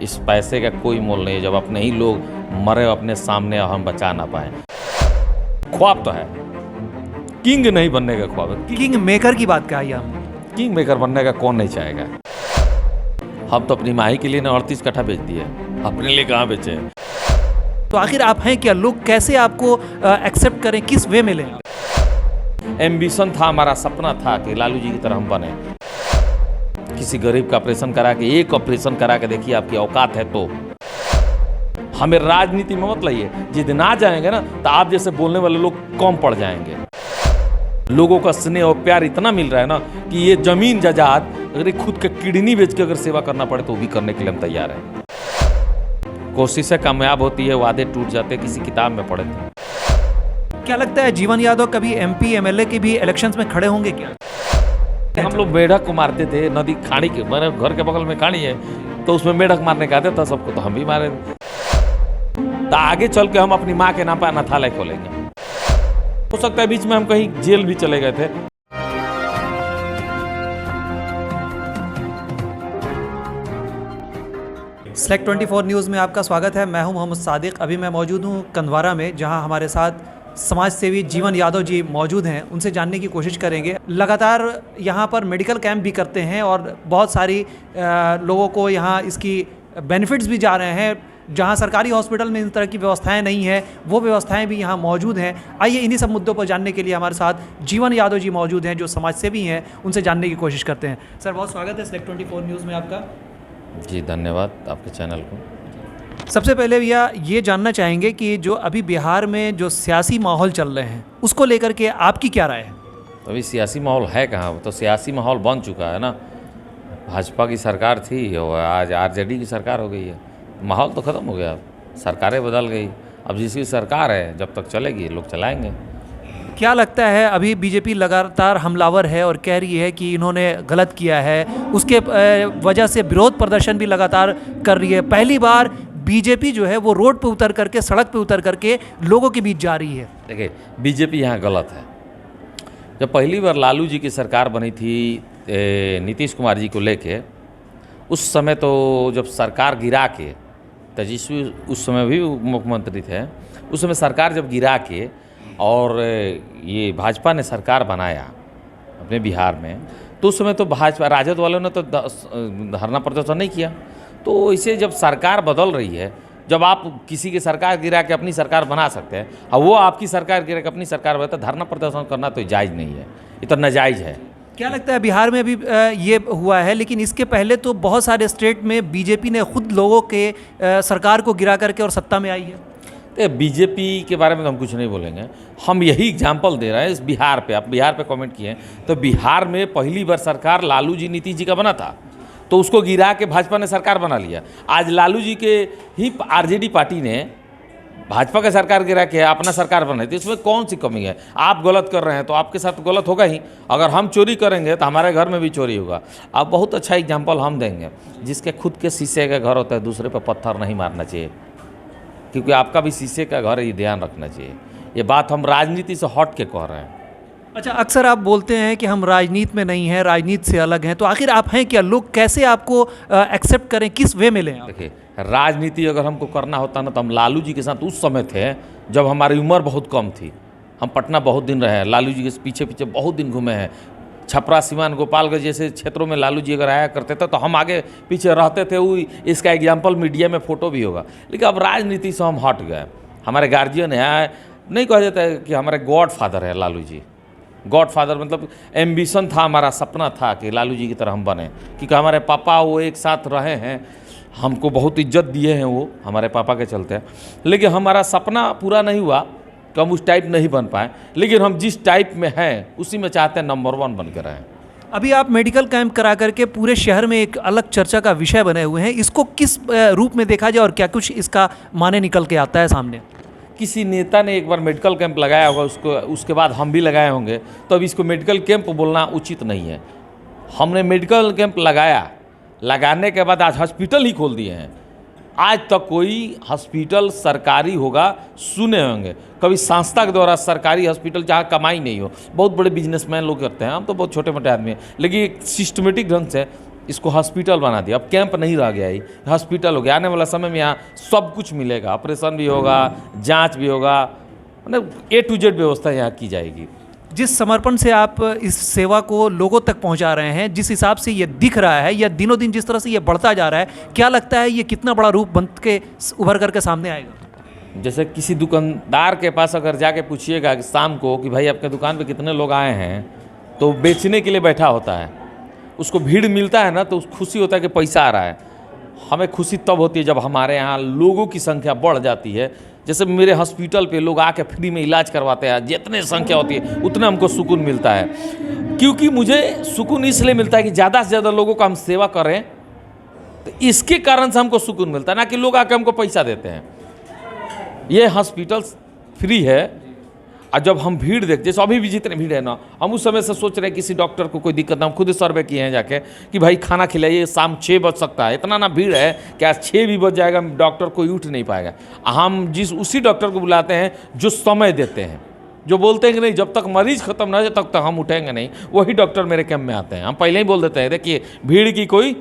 इस पैसे का कोई मोल नहीं है जब अपने ही लोग मरे अपने सामने और हम बचा ना पाए। ख्वाब तो है, किंग नहीं बनने का ख्वाब है। किंग मेकर की बात कही आपने। किंग मेकर बनने का कौन नहीं चाहेगा। हम तो अपनी माही के लिए ने 38 कट्ठा बेच दिए, अपने लिए कहाँ बेचे हैं। तो आखिर आप हैं क्या? लोग कैसे आपको एक्सेप्ट करें, किस वे में लें? एम्बिशन था, हमारा सपना था कि लालू जी की तरह हम बने। किसी गरीब का ऑपरेशन करा के, एक ऑपरेशन करा के देखिए आपकी औकात है तो। हमें राजनीति में मत लाइए, जिस दिन आ जाएंगे ना तो आप जैसे बोलने वाले लोग कम पड़ जाएंगे। लोगों का स्नेह और प्यार इतना मिल रहा है ना कि ये जमीन जायदाद अगर खुद का किडनी बेच के अगर सेवा करना पड़े तो वो भी करने के लिए हम तैयार हैं। कोशिशें कामयाब होती है, वादे टूट जाते हैं, किसी किताब में पढ़े थे। क्या लगता है जीवन यादव कभी एमपी एमएलए के भी इलेक्शंस में खड़े होंगे क्या? हम लोग मेढक को मारते थे नदी खाड़ी के, मेरे घर के बगल में खाड़ी है तो उसमें मेढक मारने का आता था सबको, तो हम भी मारे थे। तो आगे चल के हम अपनी माँ के नाम पर अनाथालय खोलेंगे। हो सकता है बीच में हम कहीं जेल भी चले गए थे। Select 24 न्यूज़ में आपका स्वागत है। मैं हूं मोहम्मद सादिक। अभी मैं मौजूद हूं कंधवारा में, जहां हमारे साथ समाज सेवी जीवन यादव जी मौजूद हैं। उनसे जानने की कोशिश करेंगे। लगातार यहां पर मेडिकल कैंप भी करते हैं और बहुत सारी लोगों को यहां इसकी बेनिफिट्स भी जा रहे हैं। जहां सरकारी हॉस्पिटल में इन तरह की व्यवस्थाएं नहीं है, वो व्यवस्थाएं भी यहां मौजूद हैं। आइए इन्हीं सब मुद्दों पर जानने के लिए हमारे साथ जीवन यादव जी मौजूद हैं, जो समाज सेवी हैं। उनसे जानने की कोशिश करते हैं। सर, बहुत स्वागत है Select 24 न्यूज़ में आपका। जी धन्यवाद आपके चैनल को। सबसे पहले भैया ये जानना चाहेंगे कि जो अभी बिहार में जो सियासी माहौल चल रहे हैं उसको लेकर के आपकी क्या राय है? तो अभी सियासी माहौल है कहाँ, वो तो सियासी माहौल बन चुका है ना। भाजपा की सरकार थी और आज आरजेडी की सरकार हो गई है। माहौल तो ख़त्म हो गया, सरकारें बदल गई। अब जिसकी सरकार है जब तक चलेगी लोग चलाएंगे। क्या लगता है अभी बीजेपी लगातार हमलावर है और कह रही है कि इन्होंने गलत किया है, उसके वजह से विरोध प्रदर्शन भी लगातार कर रही है। पहली बार बीजेपी जो है वो रोड पे उतर करके, सड़क पे उतर करके लोगों के बीच जा रही है। देखिए बीजेपी यहाँ गलत है। जब पहली बार लालू जी की सरकार बनी थी नीतीश कुमार जी को लेके, उस समय तो जब सरकार गिरा के, तेजस्वी उस समय भी मुख्यमंत्री थे, उस समय सरकार जब गिरा के और ये भाजपा ने सरकार बनाया अपने बिहार में, तो उस समय तो भाजपा राजद वालों ने तो धरना प्रदर्शन नहीं किया। तो इसे जब सरकार बदल रही है, जब आप किसी की सरकार गिरा के अपनी सरकार बना सकते हैं और वो आपकी सरकार गिरा के अपनी सरकार बनाता, धरना प्रदर्शन करना तो जायज़ नहीं है, ये तो नाजायज़ है। क्या लगता है बिहार में भी ये हुआ है, लेकिन इसके पहले तो बहुत सारे स्टेट में बीजेपी ने खुद लोगों के सरकार को गिरा करके और सत्ता में आई है। तो बीजेपी के बारे में तो हम कुछ नहीं बोलेंगे, हम यही एग्जाम्पल दे रहे हैं इस बिहार पे। आप बिहार पे कमेंट किए हैं, तो बिहार में पहली बार सरकार लालू जी नीतीश जी का बना था, तो उसको गिरा के भाजपा ने सरकार बना लिया। आज लालू जी के ही आरजेडी पार्टी ने भाजपा का सरकार गिरा के अपना सरकार बनाई, तो इसमें कौन सी कमी है? आप गलत कर रहे हैं तो आपके साथ गलत होगा ही। अगर हम चोरी करेंगे तो हमारे घर में भी चोरी होगा। अब बहुत अच्छा एग्जाम्पल हम देंगे, जिसके खुद के शीशे का घर होता है दूसरे पर पत्थर नहीं मारना चाहिए, क्योंकि आपका भी शीशे का घर है, ये ध्यान रखना चाहिए। ये बात हम राजनीति से हट के कह रहे हैं। अच्छा, अक्सर आप बोलते हैं कि हम राजनीति में नहीं हैं, राजनीति से अलग हैं, तो आखिर आप हैं क्या? लोग कैसे आपको एक्सेप्ट करें, किस वे में लें? देखिए राजनीति अगर हमको करना होता ना तो हम लालू जी के साथ उस समय थे जब हमारी उम्र बहुत कम थी। हम पटना बहुत दिन रहे हैं, लालू जी के पीछे पीछे बहुत दिन घूमे हैं। छपरा, सीवान, गोपालगंज जैसे क्षेत्रों में लालू जी अगर आया करते थे तो हम आगे पीछे रहते थे। वो इसका एग्जाम्पल मीडिया में फ़ोटो भी होगा। लेकिन अब राजनीति से हम हट गए। हमारे गार्जियन है, नहीं कहा जाता है कि हमारे गॉड फादर है लालू जी। गॉड फादर मतलब एम्बिशन था, हमारा सपना था कि लालू जी की तरह हम बने, क्योंकि हमारे पापा वो एक साथ रहे हैं, हमको बहुत इज्जत दिए हैं वो हमारे पापा के चलते। लेकिन हमारा सपना पूरा नहीं हुआ कि हम उस टाइप नहीं बन पाए, लेकिन हम जिस टाइप में हैं उसी में चाहते हैं नंबर 1 बन के रहें। अभी आप मेडिकल कैंप करा करके पूरे शहर में एक अलग चर्चा का विषय बने हुए हैं। इसको किस रूप में देखा जाए और क्या कुछ इसका माने निकल के आता है सामने? किसी नेता ने एक बार मेडिकल कैंप लगाया होगा, उसके बाद हम भी लगाए होंगे, तो अब इसको मेडिकल कैंप बोलना उचित नहीं है। हमने मेडिकल कैंप लगाया, लगाने के बाद आज हॉस्पिटल ही खोल दिए हैं। आज तक कोई हॉस्पिटल सरकारी होगा सुने होंगे, कभी संस्था के द्वारा सरकारी हॉस्पिटल जहाँ कमाई नहीं हो। बहुत बड़े बिजनेसमैन लोग करते हैं, हम तो बहुत छोटे मोटे आदमी हैं, लेकिन एक सिस्टमेटिक ढंग से इसको हॉस्पिटल बना दिया। अब कैंप नहीं रह गया, ही हॉस्पिटल हो गया। आने वाला समय में यहाँ सब कुछ मिलेगा, ऑपरेशन भी होगा, जांच भी होगा, मतलब A to Z व्यवस्था यहाँ की जाएगी। जिस समर्पण से आप इस सेवा को लोगों तक पहुंचा रहे हैं, जिस हिसाब से ये दिख रहा है या दिनों दिन जिस तरह से ये बढ़ता जा रहा है, क्या लगता है ये कितना बड़ा रूप बन के उभर करके सामने आएगा? जैसे किसी दुकानदार के पास अगर जाके पूछिएगा कि शाम को कि भाई आपके दुकान पे कितने लोग आए हैं, तो बेचने के लिए बैठा होता है, उसको भीड़ मिलता है ना तो खुशी होता है कि पैसा आ रहा है। हमें खुशी तब होती है जब हमारे यहाँ लोगों की संख्या बढ़ जाती है। जैसे मेरे हॉस्पिटल पे लोग आके फ्री में इलाज करवाते हैं, जितने संख्या होती है उतना हमको सुकून मिलता है। क्योंकि मुझे सुकून इसलिए मिलता है कि ज़्यादा से ज़्यादा लोगों का हम सेवा करें, तो इसके कारण से हमको सुकून मिलता है, ना कि लोग आके हमको पैसा देते हैं। ये हॉस्पिटल फ्री है, और जब हम भीड़ देखते, जैसे अभी भी जितने भीड़ है ना, हम उस समय से सोच रहे हैं किसी डॉक्टर को कोई दिक्कत ना, हम खुद सर्वे किए हैं जाके कि भाई खाना खिलाइए, शाम 6 बज सकता है, इतना ना भीड़ है कि आज 6 भी बज जाएगा, डॉक्टर कोई उठ नहीं पाएगा। हम उसी डॉक्टर को बुलाते हैं जो समय देते हैं, जो बोलते हैं कि नहीं जब तक मरीज खत्म ना हो जाए तब तक हम उठेंगे नहीं, वही डॉक्टर मेरे कैंप में आते हैं। हम पहले ही बोल देते हैं, देखिए भीड़ की कोई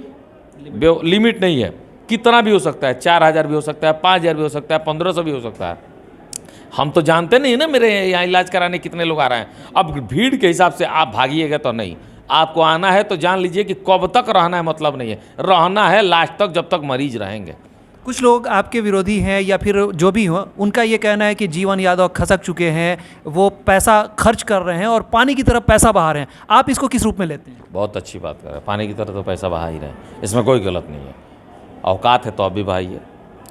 लिमिट नहीं है, कितना भी हो सकता है, 4000 भी हो सकता है, 5000 भी हो सकता है, 1500 भी हो सकता है। हम तो जानते नहीं ना मेरे यहाँ इलाज कराने कितने लोग आ रहे हैं। अब भीड़ के हिसाब से आप भागिएगा तो नहीं, आपको आना है तो जान लीजिए कि कब तक रहना है मतलब नहीं है, रहना है लास्ट तक जब तक मरीज रहेंगे। कुछ लोग आपके विरोधी हैं या फिर जो भी हो, उनका ये कहना है कि जीवन यादव खसक चुके हैं, वो पैसा खर्च कर रहे हैं और पानी की तरफ पैसा बहा रहे हैं। आप इसको किस रूप में लेते हैं? बहुत अच्छी बात कर रहे हैं, पानी की तरफ तो पैसा बहा ही रहे हैं, इसमें कोई गलत नहीं है। औकात है तो अब भी बहाइए।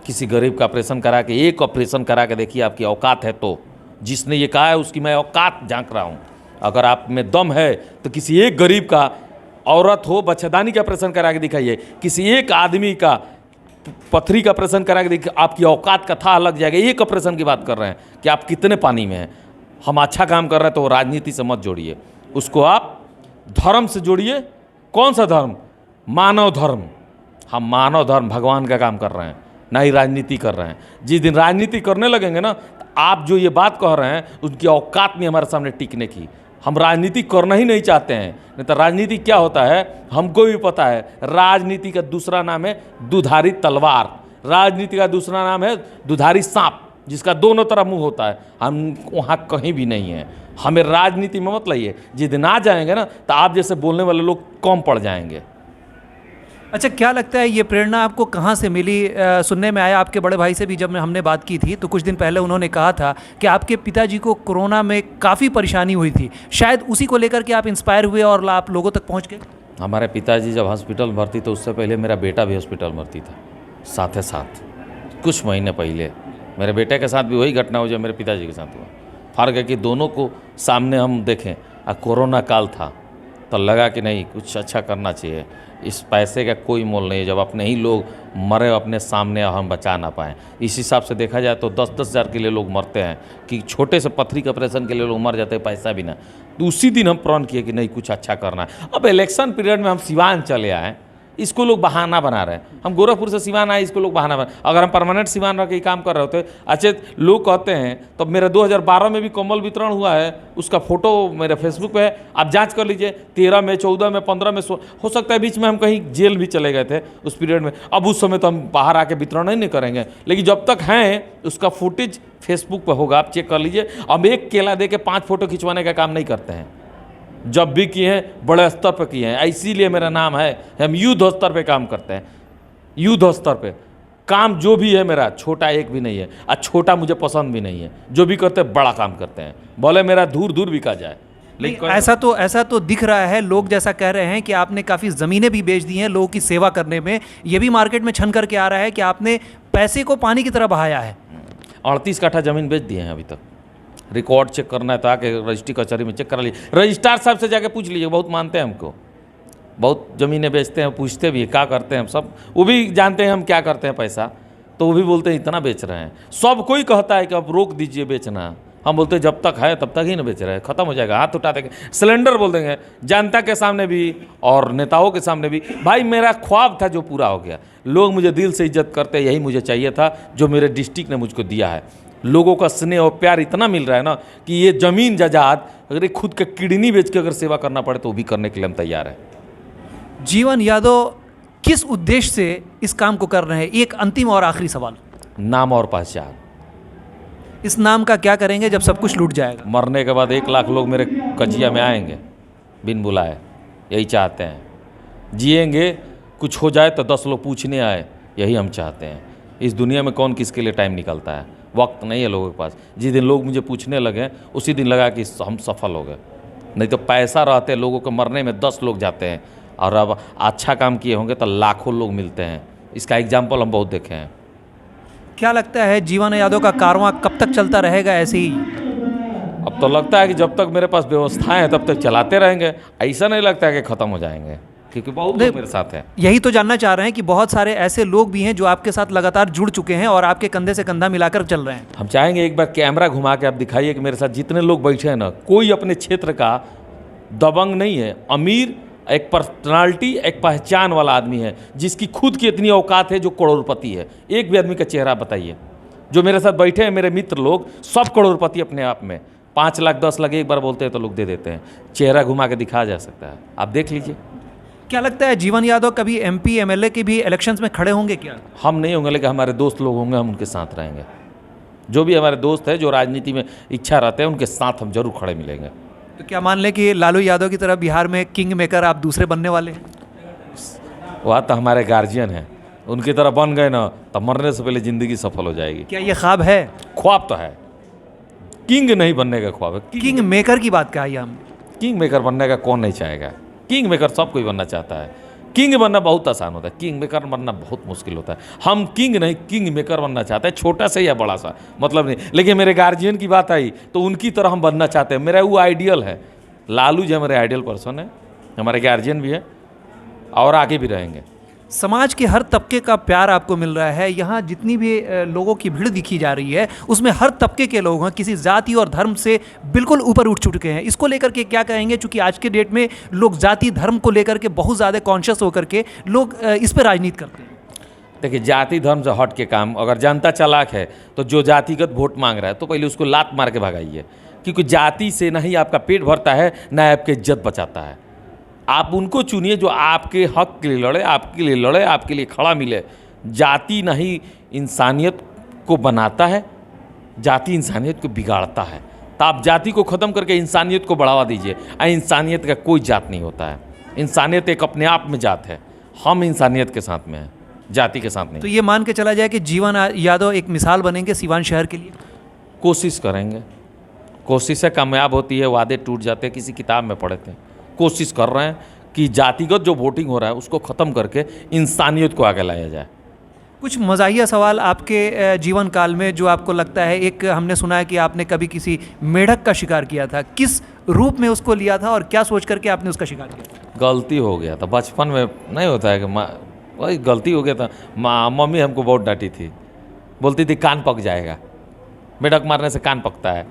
किसी गरीब का ऑपरेशन करा के, एक ऑपरेशन करा के देखिए आपकी औकात है तो, जिसने ये कहा है उसकी मैं औकात झांक रहा हूँ। अगर आप में दम है तो किसी एक गरीब का, औरत हो, बच्चेदानी का ऑपरेशन करा के दिखाइए, किसी एक आदमी का पथरी का ऑपरेशन करा के देखिए, आपकी औकात का था लग जाएगा। एक ऑपरेशन की बात कर रहे हैं कि आप कितने पानी में हैं। हम अच्छा काम कर रहे हैं तो राजनीति से मत जोड़िए, उसको आप धर्म से जोड़िए। कौन सा धर्म? मानव धर्म। हम मानव धर्म, भगवान का काम कर रहे हैं, ना ही राजनीति कर रहे हैं। जिस दिन राजनीति करने लगेंगे ना, तो आप जो ये बात कह रहे हैं उनकी औकात नहीं हमारे सामने टिकने की। हम राजनीति करना ही नहीं चाहते हैं, नहीं तो राजनीति क्या होता है हमको भी पता है। राजनीति का दूसरा नाम है दुधारी तलवार, राजनीति का दूसरा नाम है दुधारी सांप, जिसका दोनों तरफ मुंह होता है। हम वहाँ कहीं भी नहीं हैं, हमें राजनीति में मत लाइए। जिस दिन आ जाएंगे ना तो आप जैसे बोलने वाले लोग कम पड़ जाएंगे। अच्छा, क्या लगता है ये प्रेरणा आपको कहाँ से मिली? सुनने में आया आपके बड़े भाई से भी जब हमने बात की थी तो कुछ दिन पहले उन्होंने कहा था कि आपके पिताजी को कोरोना में काफ़ी परेशानी हुई थी, शायद उसी को लेकर के आप इंस्पायर हुए और आप लोगों तक पहुँच गए। हमारे पिताजी जब हॉस्पिटल में भर्ती तो उससे पहले मेरा बेटा भी हॉस्पिटल में भर्ती था, साथ साथ कुछ महीने पहले मेरे बेटे के साथ भी वही घटना हुई जो मेरे पिताजी के साथ हुआ। फर्क है कि दोनों को सामने हम देखें, और कोरोना काल था तो लगा कि नहीं कुछ अच्छा करना चाहिए। इस पैसे का कोई मोल नहीं है जब अपने ही लोग मरे अपने सामने और हम बचा ना पाएँ। इस हिसाब से देखा जाए तो 10-10 हज़ार के लिए लोग मरते हैं, कि छोटे से पथरी के ऑपरेशन के लिए लोग मर जाते हैं, पैसा भी ना। तो उसी दिन हम प्रण किए कि नहीं कुछ अच्छा करना है। अब इलेक्शन पीरियड में हम सिवान चले आए, इसको लोग बहाना बना रहे हैं। हम गोरखपुर से सिवान आए, इसको लोग बहाना बना। अगर हम परमानेंट सिवान रह के काम कर रहे होते, अच्छे लोग कहते हैं तो मेरा 2012 में भी कम्बल वितरण हुआ है, उसका फोटो मेरे फेसबुक पे है, आप जांच कर लीजिए। 13 में, 14 में, 15 में, हो सकता है बीच में हम कहीं जेल भी चले गए थे उस पीरियड में। अब उस समय तो हम बाहर आके वितरण नहीं करेंगे, लेकिन जब तक हैं उसका फुटेज फेसबुक पर होगा, आप चेक कर लीजिए। अब एक केला दे के 5 फोटो खिंचवाने का काम नहीं करते हैं, जब भी किए हैं बड़े स्तर पर किए हैं। इसीलिए मेरा नाम है, हम युद्ध स्तर पे काम करते हैं। युद्ध स्तर पे काम जो भी है मेरा, छोटा एक भी नहीं है, और छोटा मुझे पसंद भी नहीं है। जो भी करते हैं बड़ा काम करते हैं, बोले मेरा दूर दूर बिका जाए। लेकिन ऐसा तो दिख रहा है, लोग जैसा कह रहे हैं कि आपने काफ़ी ज़मीनें भी बेच दी हैं लोगों की सेवा करने में। ये भी मार्केट में छन करके आ रहा है कि आपने पैसे को पानी की तरह बहाया है। 38 कट्ठा ज़मीन बेच दिए हैं अभी तक। रिकॉर्ड चेक करना है तो आके रजिस्ट्री कचहरी में चेक करा लीजिए, रजिस्ट्रार साहब से जाके पूछ लीजिए, बहुत मानते हैं हमको, बहुत ज़मीनें बेचते हैं, पूछते भी क्या करते हैं हम सब, वो भी जानते हैं हम क्या करते हैं पैसा, तो वो भी बोलते हैं इतना बेच रहे हैं। सब कोई कहता है कि अब रोक दीजिए बेचना, हम बोलते हैं जब तक है तब तक ही ना बेच रहे हैं, ख़त्म हो जाएगा, हाथ उठा देंगे, सिलेंडर बोल देंगे, जनता के सामने भी और नेताओं के सामने भी। भाई मेरा ख्वाब था जो पूरा हो गया, लोग मुझे दिल से इज्जत करते, यही मुझे चाहिए था जो मेरे डिस्ट्रिक्ट ने मुझको दिया है। लोगों का स्नेह और प्यार इतना मिल रहा है ना कि ये ज़मीन जायदाद अगर खुद के किडनी बेच के अगर सेवा करना पड़े तो वो भी करने के लिए हम तैयार हैं। जीवन यादव किस उद्देश्य से इस काम को कर रहे हैं? एक अंतिम और आखिरी सवाल, नाम और पहचान। इस नाम का क्या करेंगे जब सब कुछ लूट जाएगा? मरने के बाद 1 लाख लोग मेरे कजिया में आएंगे बिन बुलाए, यही चाहते हैं। जिएंगे, कुछ हो जाए तो 10 लोग पूछने आए, यही हम चाहते हैं। इस दुनिया में कौन किसके लिए टाइम निकलता है? वक्त नहीं है लोगों के पास। जिस दिन लोग मुझे पूछने लगे उसी दिन लगा कि हम सफल हो गए। नहीं तो पैसा रहते लोगों को मरने में 10 लोग जाते हैं, और अब अच्छा काम किए होंगे तो लाखों लोग मिलते हैं। इसका एग्जाम्पल हम बहुत देखे हैं। क्या लगता है जीवन यादव का कारवां कब तक चलता रहेगा ऐसे ही? अब तो लगता है कि जब तक मेरे पास व्यवस्थाएं हैं तब तक चलाते रहेंगे। ऐसा नहीं लगता है कि ख़त्म हो जाएंगे, क्योंकि बहुत लोग मेरे साथ हैं। यही तो जानना चाह रहे हैं कि बहुत सारे ऐसे लोग भी हैं जो आपके साथ लगातार जुड़ चुके हैं और आपके कंधे से कंधा मिलाकर चल रहे हैं। हम चाहेंगे एक बार कैमरा घुमा के आप दिखाइए कि मेरे साथ जितने लोग बैठे हैं ना, कोई अपने क्षेत्र का दबंग नहीं है। अमीर, एक पर्सनालिटी, एक पहचान वाला आदमी है जिसकी खुद की इतनी औकात है, जो करोड़पति है। एक भी आदमी का चेहरा बताइए। जो मेरे साथ बैठे हैं मेरे मित्र लोग, सब करोड़पति अपने आप में। 5 लाख 10 लाख एक बार बोलते हैं तो लोग दे देते हैं। चेहरा घुमा के दिखाया जा सकता है, आप देख लीजिए। क्या लगता है जीवन यादव कभी MP MLA के भी इलेक्शंस में खड़े होंगे क्या? हम नहीं होंगे, लेकिन हमारे दोस्त लोग होंगे, हम उनके साथ रहेंगे। जो भी हमारे दोस्त हैं जो राजनीति में इच्छा रहते हैं, उनके साथ हम जरूर खड़े मिलेंगे। तो क्या मान लें कि लालू यादव की तरह बिहार में किंग मेकर आप दूसरे बनने वाले हैं? वह तो हमारे गार्जियन हैं, उनकी तरह बन गए ना तो मरने से पहले ज़िंदगी सफल हो जाएगी। क्या ये ख्वाब है? ख्वाब तो है, किंग नहीं बनने का ख्वाब है। किंग मेकर की बात कही हमने। किंग मेकर बनने का कौन नहीं चाहेगा? किंग मेकर सब कोई बनना चाहता है। किंग बनना बहुत आसान होता है, किंग मेकर बनना बहुत मुश्किल होता है। हम किंग नहीं, किंग मेकर बनना चाहते हैं, छोटा सा या बड़ा सा मतलब नहीं। लेकिन मेरे गार्जियन की बात आई तो उनकी तरह हम बनना चाहते हैं। मेरा वो आइडियल है। लालू जी हमारे आइडियल पर्सन है, हमारे गार्जियन भी है और आगे भी रहेंगे। समाज के हर तबके का प्यार आपको मिल रहा है। यहाँ जितनी भी लोगों की भीड़ दिखी जा रही है उसमें हर तबके के लोग हैं, किसी जाति और धर्म से बिल्कुल ऊपर उठ चुके हैं। इसको लेकर के क्या कहेंगे? चूँकि आज के डेट में लोग जाति धर्म को लेकर के बहुत ज़्यादा कॉन्शियस होकर के लोग इस पर राजनीति करते हैं। देखिए, जाति धर्म से हट के काम, अगर जनता चालाक है तो जो जातिगत वोट मांग रहा है तो पहले उसको लात मार के भगाइए, क्योंकि जाति से ना ही आपका पेट भरता है ना आपकी इज्जत बचाता है। आप उनको चुनिए जो आपके हक के लिए लड़े, आपके लिए लड़े, आपके लिए खड़ा मिले। जाति नहीं इंसानियत को बनाता है, जाति इंसानियत को बिगाड़ता है। तो आप जाति को ख़त्म करके इंसानियत को बढ़ावा दीजिए। इंसानियत का कोई जात नहीं होता है। इंसानियत एक अपने आप में जात है। हम इंसानियत के साथ में हैं, जाति के साथ नहीं। तो ये मान के चला जाए कि जीवन यादव एक मिसाल बनेंगे सीवान शहर के लिए? कोशिश करेंगे, कोशिशें कामयाब होती है, वादे टूट जाते हैं, किसी किताब में पढ़े थे। कोशिश कर रहे हैं कि जातिगत जो वोटिंग हो रहा है उसको ख़त्म करके इंसानियत को आगे लाया जाए। कुछ मज़ाहिया सवाल आपके जीवन काल में जो आपको लगता है, एक हमने सुना है कि आपने कभी किसी मेढक का शिकार किया था, किस रूप में उसको लिया था और क्या सोच करके आपने उसका शिकार किया? गलती हो गया था, बचपन में नहीं होता है कि वही गलती हो गया था। मम्मी हमको बहुत डांटी थी, बोलती थी कान पक जाएगा, मेढक मारने से कान पकता है।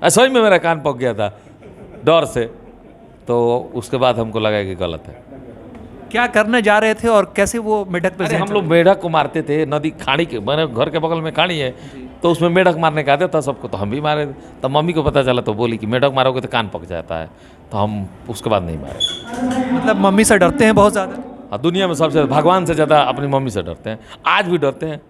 ऐसा ही में मेरा कान पक गया था डर से, तो उसके बाद हमको लगा कि गलत है। क्या करने जा रहे थे और कैसे वो मेढक पे? हम लोग मेढक को मारते थे, नदी खाड़ी के, मैंने घर के बगल में खाड़ी है तो उसमें मेढक मारने का आता था सबको, तो हम भी मारे थे। तब मम्मी को पता चला तो बोली कि मेढक मारोगे तो कान पक जाता है, तो हम उसके बाद नहीं मारे। मतलब मम्मी से डरते हैं बहुत ज़्यादा? हाँ, दुनिया में सबसे ज़्यादा, भगवान से ज़्यादा अपनी मम्मी से डरते हैं। आज भी डरते हैं,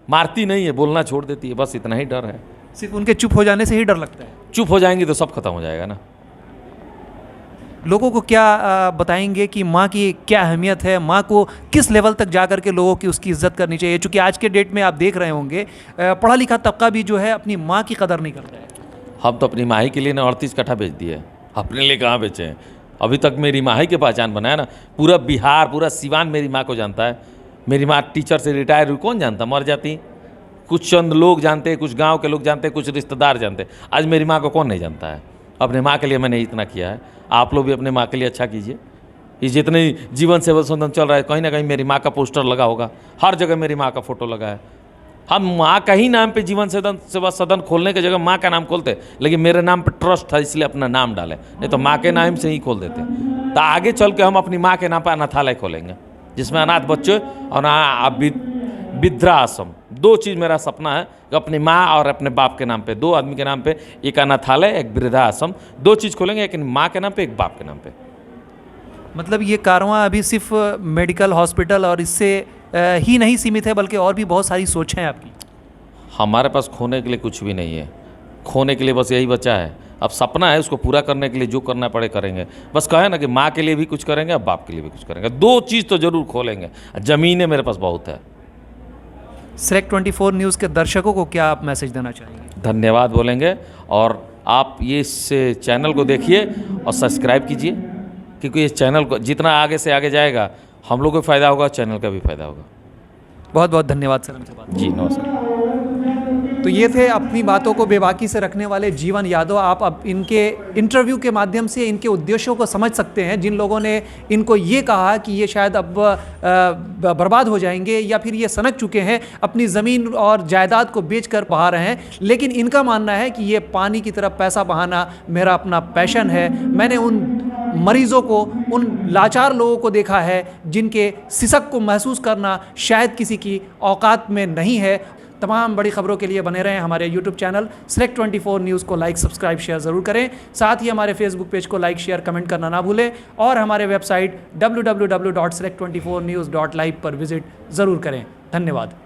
मारती नहीं है, बोलना छोड़ देती है, बस इतना ही डर है। सिर्फ उनके चुप हो जाने से ही डर लगता है? चुप हो जाएंगी तो सब खत्म हो जाएगा ना। लोगों को क्या बताएंगे कि माँ की क्या अहमियत है, माँ को किस लेवल तक जा कर के लोगों की उसकी इज्जत करनी चाहिए? क्योंकि आज के डेट में आप देख रहे होंगे पढ़ा लिखा तबका भी जो है अपनी माँ की कदर नहीं करता है। हम तो अपनी माही के लिए ना 38 कट्ठा बेच दिए, अपने लिए कहाँ बेचे हैं? अभी तक मेरी माँ ही की पहचान बनाया ना। पूरा बिहार, पूरा सिवान मेरी माँ को जानता है। मेरी माँ टीचर से रिटायर हुई, कौन जानता, मर जाती। कुछ चंद लोग जानते हैं, कुछ गांव के लोग जानते हैं, कुछ रिश्तेदार जानते हैं। आज मेरी माँ को कौन नहीं जानता है? अपने माँ के लिए मैंने इतना किया है। आप लोग भी अपने माँ के लिए अच्छा कीजिए। ये जितने जीवन सेवा सदन चल रहा है, कहीं ना कहीं मेरी माँ का पोस्टर लगा होगा, हर जगह मेरी माँ का फोटो लगा है। हम माँ का ही नाम पे जीवन सेवा सदन खोलने की जगह माँ का नाम खोलते, लेकिन मेरे नाम पे ट्रस्ट था इसलिए अपना नाम डाले, नहीं तो माँ के नाम से ही खोल देते। तो आगे चल के हम अपनी माँ के नाम पर अनाथालय खोलेंगे, जिसमें अनाथ बच्चे और वृद्धाश्रम, 2 चीज़ मेरा सपना है कि अपनी माँ और अपने बाप के नाम पे, 2 आदमी के नाम पे, एक अनाथालय, एक वृद्धाश्रम, 2 चीज़ खोलेंगे, एक माँ के नाम पे, एक बाप के नाम पे। मतलब ये कारवां अभी सिर्फ मेडिकल हॉस्पिटल और इससे ही नहीं सीमित है, बल्कि और भी बहुत सारी सोच हैं आपकी। हमारे पास खोने के लिए कुछ भी नहीं है, खोने के लिए बस यही बचा है। अब सपना है, उसको पूरा करने के लिए जो करना पड़े करेंगे। बस कहे ना कि माँ के लिए भी कुछ करेंगे और बाप के लिए भी कुछ करेंगे, दो चीज़ तो ज़रूर खोलेंगे। ज़मीनें मेरे पास बहुत है। सेलेक्ट 24 न्यूज़ के दर्शकों को क्या आप मैसेज देना चाहेंगे? धन्यवाद बोलेंगे, और आप ये इस चैनल को देखिए और सब्सक्राइब कीजिए, क्योंकि इस चैनल को जितना आगे से आगे जाएगा हम लोग को फ़ायदा होगा, चैनल का भी फ़ायदा होगा। बहुत बहुत धन्यवाद सर हमसे बात। जी नमस्कार। तो ये थे अपनी बातों को बेबाकी से रखने वाले जीवन यादव। आप अब इनके इंटरव्यू के माध्यम से इनके उद्देश्यों को समझ सकते हैं। जिन लोगों ने इनको ये कहा कि ये शायद अब बर्बाद हो जाएंगे या फिर ये सनक चुके हैं, अपनी ज़मीन और जायदाद को बेचकर बहा रहे हैं, लेकिन इनका मानना है कि ये पानी की तरफ पैसा बहाना मेरा अपना पैशन है। मैंने उन मरीज़ों को, उन लाचार लोगों को देखा है जिनके सिसक को महसूस करना शायद किसी की औकात में नहीं है। तमाम बड़ी खबरों के लिए बने रहें हमारे YouTube चैनल सेलेक्ट 24 न्यूज़ को लाइक, सब्सक्राइब, शेयर ज़रूर करें। साथ ही हमारे फेसबुक पेज को लाइक, शेयर, कमेंट करना ना भूलें, और हमारे वेबसाइट www.select24news.live पर विजिट ज़रूर करें। धन्यवाद।